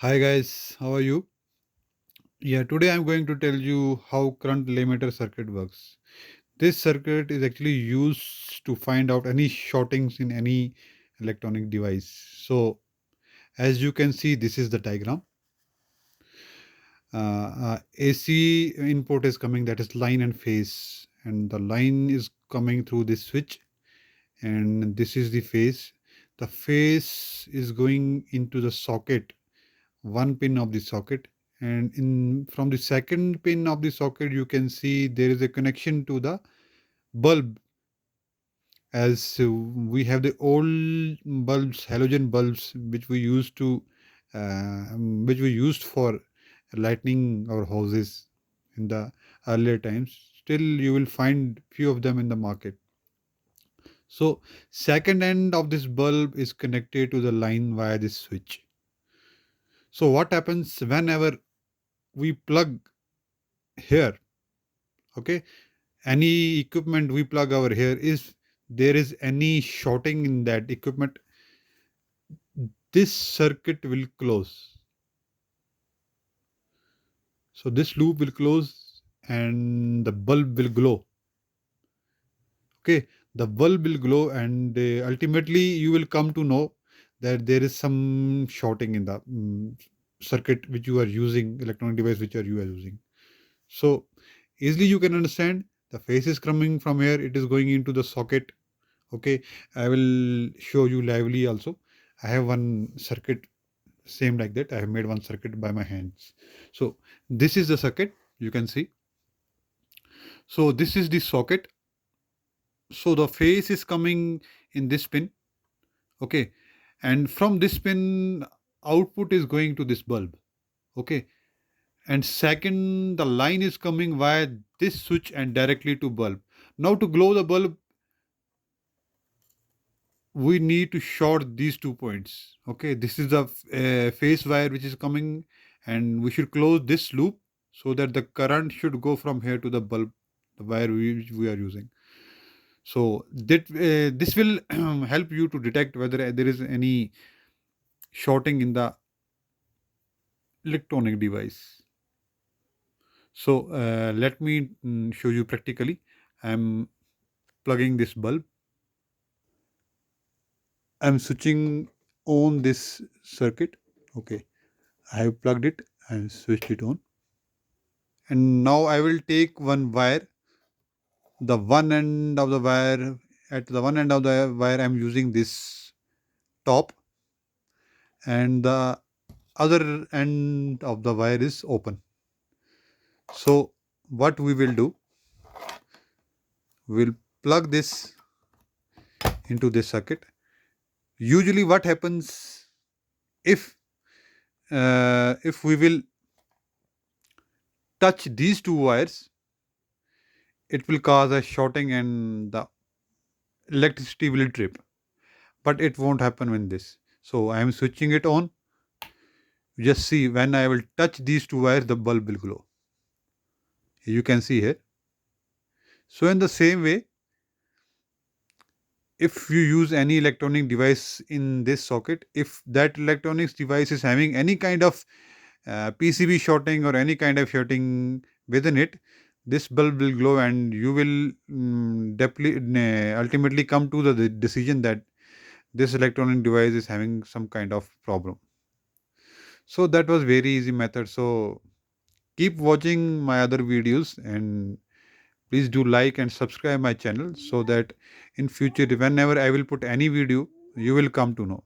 Hi guys, how are you? Yeah, today I'm going to tell you how current limiter circuit works. This circuit is actually used to find out any shortings in any electronic device. So, as you can see, this is the diagram. AC input is coming, that is line and phase, and the line is coming through this switch, and this is the phase. The phase is going into the socket, one pin of the socket, and in from the second pin of the socket you can see there is a connection to the bulb, as we have the old bulbs, halogen bulbs, which we used to which we used for lighting our houses in the earlier times. Still you will find few of them in the market. So second end of this bulb is connected to the line via this switch. So what happens whenever we plug here, okay, any equipment we plug over here, is there is any shorting in that equipment, this circuit will close. So this loop will close and the bulb will glow. Okay, the bulb will glow, and ultimately you will come to know that there is some shorting in the circuit which you are using, electronic device which you are using. So easily you can understand, the phase is coming from here, it is going into the socket. Okay, I will show you lively also. I have one circuit same like that. I have made one circuit by my hands. So this is the circuit, you can see. So this is the socket. So the phase is coming in this pin. Okay, and from this pin output is going to this bulb. Okay, and second, the line is coming via this switch and directly to bulb. Now to glow the bulb, we need to short these 2 points. Okay, this is the phase wire which is coming, and we should close this loop so that the current should go from here to the bulb, the wire which we are using. So that this will help you to detect whether there is any shorting in the electronic device. So let me show you practically. I'm plugging this bulb. I'm switching on this circuit. Okay, I have plugged it and switched it on. And now I will take one wire. The one end of the wire, at the one end of the wire, I'm using this top, and the other end of the wire is open. So, what we will do, we'll plug this into this circuit. Usually, what happens if we will touch these two wires, it will cause a shorting and the electricity will trip, but it won't happen with this. So I am switching it on. Just see, when I will touch these two wires, the bulb will glow. You can see here. So in the same way, if you use any electronic device in this socket, if that electronics device is having any kind of PCB shorting or any kind of shorting within it, this bulb will glow, and you will ultimately come to the decision that this electronic device is having some kind of problem. So that was very easy method. So keep watching my other videos, and please do like and subscribe my channel so that in future whenever I will put any video, you will come to know.